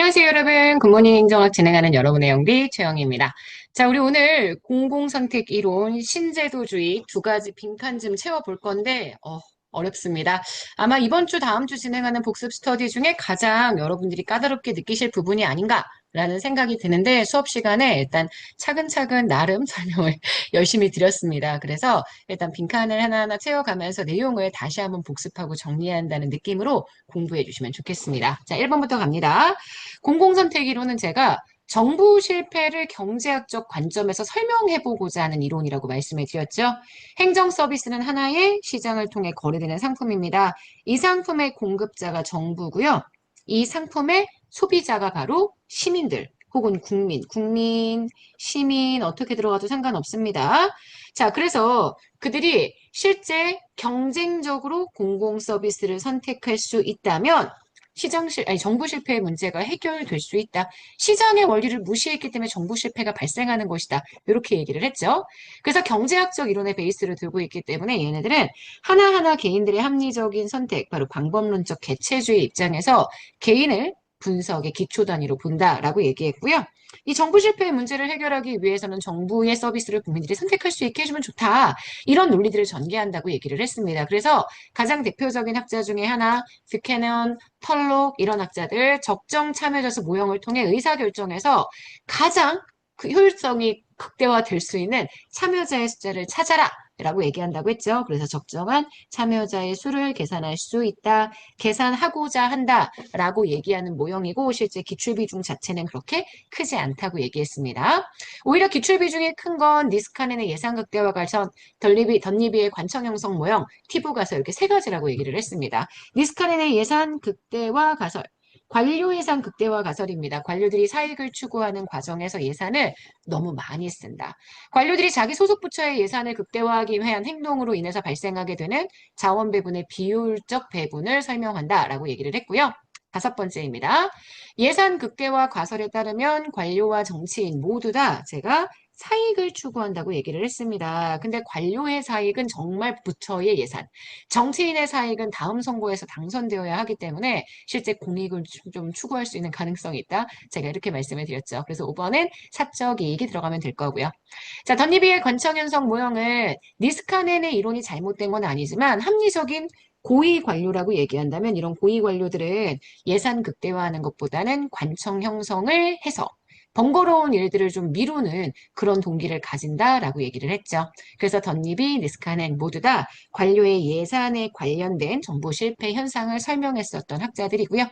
안녕하세요, 여러분. 굿모닝 행정학 진행하는 여러분의 영비 최영입니다. 자, 우리 오늘 공공선택 이론, 신제도주의 두 가지 빈칸 좀 채워볼 건데, 어렵습니다. 아마 이번 주, 다음 주 진행하는 복습 스터디 중에 가장 여러분들이 까다롭게 느끼실 부분이 아닌가라는 생각이 드는데, 수업 시간에 일단 차근차근 나름 설명을 열심히 드렸습니다. 그래서 일단 빈칸을 하나하나 채워가면서 내용을 다시 한번 복습하고 정리한다는 느낌으로 공부해 주시면 좋겠습니다. 자, 1번부터 갑니다. 공공선택이론은 제가 정부 실패를 경제학적 관점에서 설명해보고자 하는 이론이라고 말씀을 드렸죠. 행정 서비스는 하나의 시장을 통해 거래되는 상품입니다. 이 상품의 공급자가 정부고요. 이 상품의 소비자가 바로 시민들 혹은 국민, 시민 어떻게 들어가도 상관없습니다. 자, 그래서 그들이 실제 경쟁적으로 공공 서비스를 선택할 수 있다면 정부 실패의 문제가 해결될 수 있다. 시장의 원리를 무시했기 때문에 정부 실패가 발생하는 것이다. 이렇게 얘기를 했죠. 그래서 경제학적 이론의 베이스를 들고 있기 때문에 얘네들은 하나하나 개인들의 합리적인 선택, 바로 방법론적 개체주의 입장에서 개인을 분석의 기초 단위로 본다라고 얘기했고요. 이 정부 실패의 문제를 해결하기 위해서는 정부의 서비스를 국민들이 선택할 수 있게 해주면 좋다. 이런 논리들을 전개한다고 얘기를 했습니다. 그래서 가장 대표적인 학자 중에 하나, 뷰캐넌, 털록 이런 학자들 적정 참여자수 모형을 통해 의사결정에서 가장 그 효율성이 극대화될 수 있는 참여자의 숫자를 찾아라. 라고 얘기한다고 했죠. 그래서 적정한 참여자의 수를 계산할 수 있다. 계산하고자 한다. 라고 얘기하는 모형이고 실제 기출비중 자체는 그렇게 크지 않다고 얘기했습니다. 오히려 기출비중이 큰 건 니스카넨의 예상극대화 가선, 던니비의 관청형성 모형, 티브 가설 이렇게 세 가지라고 얘기를 했습니다. 니스카넨의 예산 극대화 가설. 관료 예산 극대화 가설입니다. 관료들이 사익을 추구하는 과정에서 예산을 너무 많이 쓴다. 관료들이 자기 소속 부처의 예산을 극대화하기 위한 행동으로 인해서 발생하게 되는 자원 배분의 비효율적 배분을 설명한다라고 얘기를 했고요. 다섯 번째입니다. 예산 극대화 가설에 따르면 관료와 정치인 모두 다 제가 사익을 추구한다고 얘기를 했습니다. 근데 관료의 사익은 정말 부처의 예산, 정치인의 사익은 다음 선거에서 당선되어야 하기 때문에 실제 공익을 좀 추구할 수 있는 가능성이 있다. 제가 이렇게 말씀을 드렸죠. 그래서 5번은 사적 이익이 들어가면 될 거고요. 자, 던니비의 관청현상 모형은 니스카넨의 이론이 잘못된 건 아니지만 합리적인 고위 관료라고 얘기한다면 이런 고위 관료들은 예산 극대화하는 것보다는 관청 형성을 해서 번거로운 일들을 좀 미루는 그런 동기를 가진다라고 얘기를 했죠. 그래서 덧니비, 니스카넨 모두 다 관료의 예산에 관련된 정부 실패 현상을 설명했었던 학자들이고요.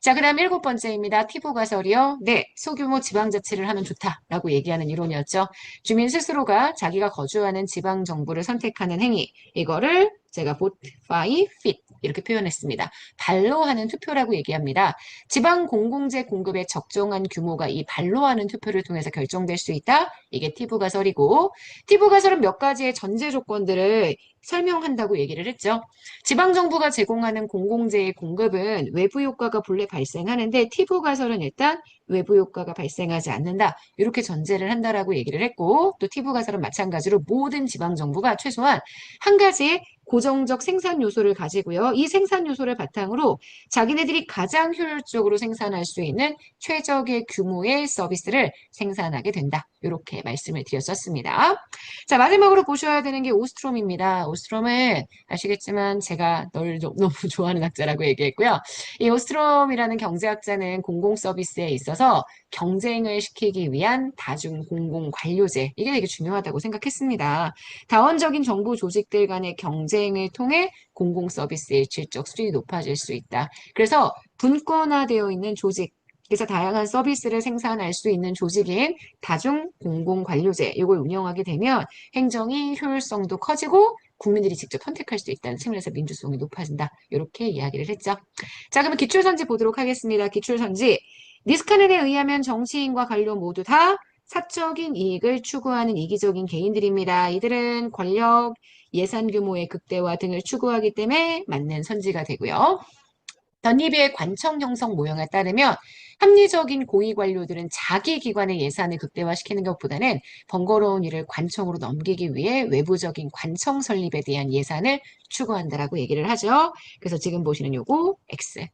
자, 그 다음 일곱 번째입니다. 티보 가설이요. 네, 소규모 지방자치를 하면 좋다라고 얘기하는 이론이었죠. 주민 스스로가 자기가 거주하는 지방 정부를 선택하는 행위, 이거를 제가 vote by fit 이렇게 표현했습니다. 발로 하는 투표라고 얘기합니다. 지방 공공재 공급의 적정한 규모가 이 발로 하는 투표를 통해서 결정될 수 있다. 이게 티브 가설이고 티브 가설은 몇 가지의 전제 조건들을 설명한다고 얘기를 했죠. 지방정부가 제공하는 공공재의 공급은 외부 효과가 본래 발생하는데 티브 가설은 일단 외부 효과가 발생하지 않는다. 이렇게 전제를 한다라고 얘기를 했고 또 티브 가설은 마찬가지로 모든 지방정부가 최소한 한 가지의 고정적 생산 요소를 가지고요. 이 생산 요소를 바탕으로 자기네들이 가장 효율적으로 생산할 수 있는 최적의 규모의 서비스를 생산하게 된다. 이렇게 말씀을 드렸었습니다. 자, 마지막으로 보셔야 되는 게 오스트롬입니다. 오스트롬은 아시겠지만 제가 널 너무 좋아하는 학자라고 얘기했고요. 이 오스트롬이라는 경제학자는 공공 서비스에 있어서 경쟁을 시키기 위한 다중 공공 관료제 이게 되게 중요하다고 생각했습니다. 다원적인 정부 조직들 간의 경쟁을 통해 공공 서비스의 질적 수준이 높아질 수 있다. 그래서 분권화되어 있는 조직 그래서 다양한 서비스를 생산할 수 있는 조직인 다중 공공 관료제 이걸 운영하게 되면 행정이 효율성도 커지고 국민들이 직접 선택할 수 있다는 측면에서 민주성이 높아진다. 이렇게 이야기를 했죠. 자, 그러면 기출선지 보도록 하겠습니다. 기출선지. 니스카넨에 의하면 정치인과 관료 모두 다 사적인 이익을 추구하는 이기적인 개인들입니다. 이들은 권력, 예산 규모의 극대화 등을 추구하기 때문에 맞는 선지가 되고요. 덧니비의 관청 형성 모형에 따르면 합리적인 고위 관료들은 자기 기관의 예산을 극대화시키는 것보다는 번거로운 일을 관청으로 넘기기 위해 외부적인 관청 설립에 대한 예산을 추구한다라고 얘기를 하죠. 그래서 지금 보시는 요거 X.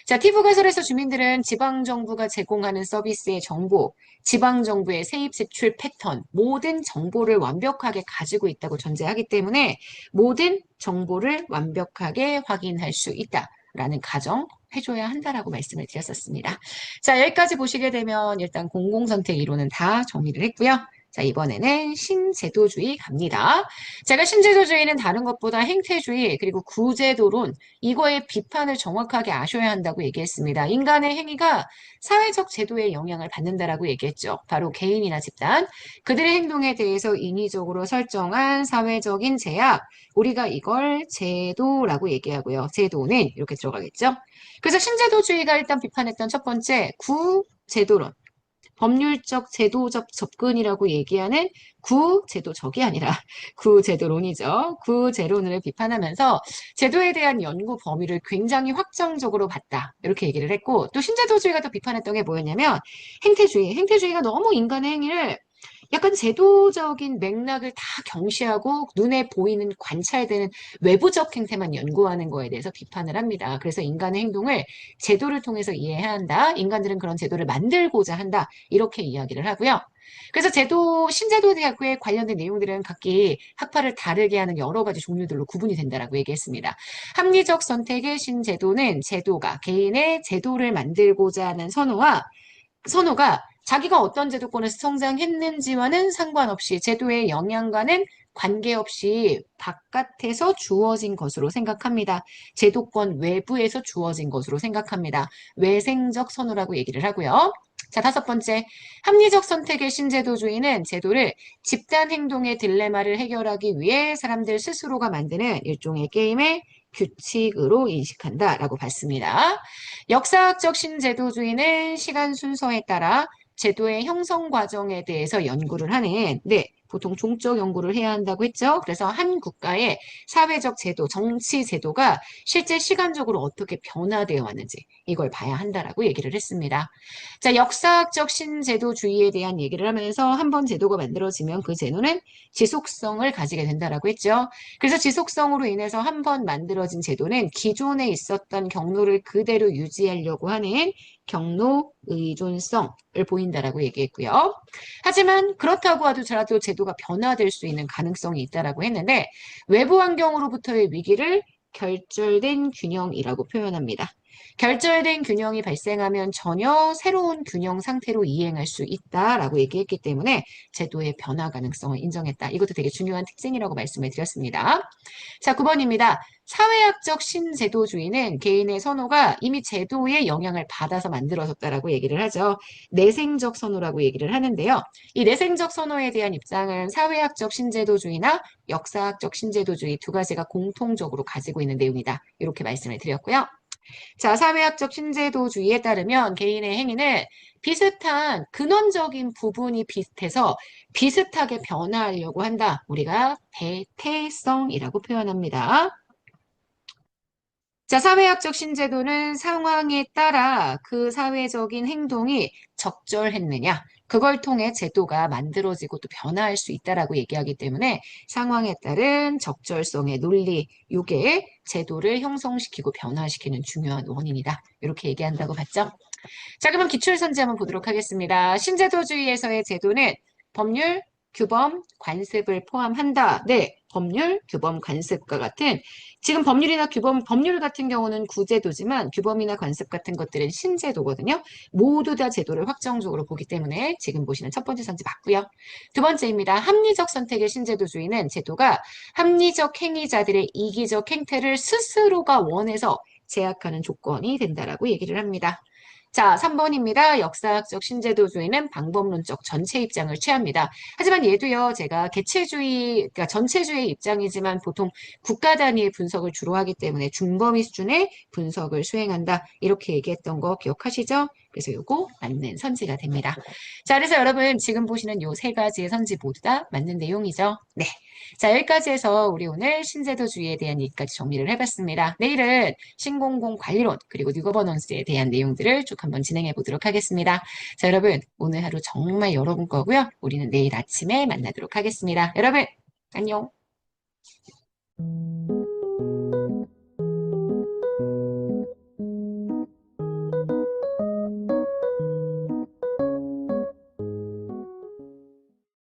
자, T부가설에서 주민들은 지방정부가 제공하는 서비스의 정보, 지방정부의 세입 세출 패턴, 모든 정보를 완벽하게 가지고 있다고 전제하기 때문에 모든 정보를 완벽하게 확인할 수 있다라는 가정 해줘야 한다라고 말씀을 드렸었습니다. 자, 여기까지 보시게 되면 일단 공공선택 이론은 다 정리를 했고요. 자, 이번에는 신제도주의 갑니다. 제가 신제도주의는 다른 것보다 행태주의 그리고 구제도론 이거의 비판을 정확하게 아셔야 한다고 얘기했습니다. 인간의 행위가 사회적 제도에 영향을 받는다라고 얘기했죠. 바로 개인이나 집단, 그들의 행동에 대해서 인위적으로 설정한 사회적인 제약, 우리가 이걸 제도라고 얘기하고요. 제도는 이렇게 들어가겠죠. 그래서 신제도주의가 일단 비판했던 첫 번째 구제도론. 법률적 제도적 접근이라고 얘기하는 구제도적이 아니라 구제도론이죠. 구제론을 비판하면서 제도에 대한 연구 범위를 굉장히 확정적으로 봤다. 이렇게 얘기를 했고 또 신제도주의가 또 비판했던 게 뭐였냐면 행태주의. 행태주의가 너무 인간의 행위를 약간 제도적인 맥락을 다 경시하고 눈에 보이는 관찰되는 외부적 행태만 연구하는 거에 대해서 비판을 합니다. 그래서 인간의 행동을 제도를 통해서 이해해야 한다. 인간들은 그런 제도를 만들고자 한다. 이렇게 이야기를 하고요. 그래서 신제도대학교에 관련된 내용들은 각기 학파를 다르게 하는 여러 가지 종류들로 구분이 된다라고 얘기했습니다. 합리적 선택의 신제도는 제도가 개인의 제도를 만들고자 하는 선호가 자기가 어떤 제도권에서 성장했는지와는 상관없이 제도의 영향과는 관계없이 바깥에서 주어진 것으로 생각합니다. 제도권 외부에서 주어진 것으로 생각합니다. 외생적 선호라고 얘기를 하고요. 자, 다섯 번째, 합리적 선택의 신제도주의는 제도를 집단 행동의 딜레마를 해결하기 위해 사람들 스스로가 만드는 일종의 게임의 규칙으로 인식한다라고 봤습니다. 역사학적 신제도주의는 시간 순서에 따라 제도의 형성 과정에 대해서 연구를 하는, 네, 보통 종적 연구를 해야 한다고 했죠. 그래서 한 국가의 사회적 제도, 정치 제도가 실제 시간적으로 어떻게 변화되어 왔는지 이걸 봐야 한다라고 얘기를 했습니다. 자, 역사학적 신제도주의에 대한 얘기를 하면서 한 번 제도가 만들어지면 그 제도는 지속성을 가지게 된다라고 했죠. 그래서 지속성으로 인해서 한 번 만들어진 제도는 기존에 있었던 경로를 그대로 유지하려고 하는 경로 의존성을 보인다라고 얘기했고요. 하지만 그렇다고 하더라도 제도가 변화될 수 있는 가능성이 있다라고 했는데 외부 환경으로부터의 위기를 결절된 균형이라고 표현합니다. 결절된 균형이 발생하면 전혀 새로운 균형 상태로 이행할 수 있다라고 얘기했기 때문에 제도의 변화 가능성을 인정했다. 이것도 되게 중요한 특징이라고 말씀을 드렸습니다. 자, 9번입니다. 사회학적 신제도주의는 개인의 선호가 이미 제도의 영향을 받아서 만들어졌다라고 얘기를 하죠. 내생적 선호라고 얘기를 하는데요. 이 내생적 선호에 대한 입장은 사회학적 신제도주의나 역사학적 신제도주의 두 가지가 공통적으로 가지고 있는 내용이다. 이렇게 말씀을 드렸고요. 자, 사회학적 신제도주의에 따르면 개인의 행위는 비슷한 근원적인 부분이 비슷해서 비슷하게 변화하려고 한다. 우리가 배태성이라고 표현합니다. 자, 사회학적 신제도는 상황에 따라 그 사회적인 행동이 적절했느냐, 그걸 통해 제도가 만들어지고 또 변화할 수 있다라고 얘기하기 때문에 상황에 따른 적절성의 논리, 이게 제도를 형성시키고 변화시키는 중요한 원인이다. 이렇게 얘기한다고 봤죠? 자, 그러면 기출선지 한번 보도록 하겠습니다. 신제도주의에서의 제도는 법률, 규범, 관습을 포함한다. 네, 법률, 규범, 관습과 같은 지금 법률이나 규범, 법률 같은 경우는 구제도지만 규범이나 관습 같은 것들은 신제도거든요. 모두 다 제도를 확정적으로 보기 때문에 지금 보시는 첫 번째 선지 맞고요. 두 번째입니다. 합리적 선택의 신제도주의는 제도가 합리적 행위자들의 이기적 행태를 스스로가 원해서 제약하는 조건이 된다라고 얘기를 합니다. 자, 3번입니다. 역사학적 신제도주의는 방법론적 전체 입장을 취합니다. 하지만 얘도요, 제가 개체주의, 그러니까 전체주의 입장이지만 보통 국가 단위의 분석을 주로 하기 때문에 중범위 수준의 분석을 수행한다. 이렇게 얘기했던 거 기억하시죠? 그래서 요거 맞는 선지가 됩니다. 자, 그래서 여러분 지금 보시는 요 세 가지의 선지 모두 다 맞는 내용이죠. 네. 자, 여기까지 해서 우리 오늘 신제도주의에 대한 얘기까지 정리를 해봤습니다. 내일은 신공공 관리론 그리고 뉴거버넌스에 대한 내용들을 쭉 한번 진행해 보도록 하겠습니다. 자, 여러분 오늘 하루 정말 여러분 거고요. 우리는 내일 아침에 만나도록 하겠습니다. 여러분 안녕.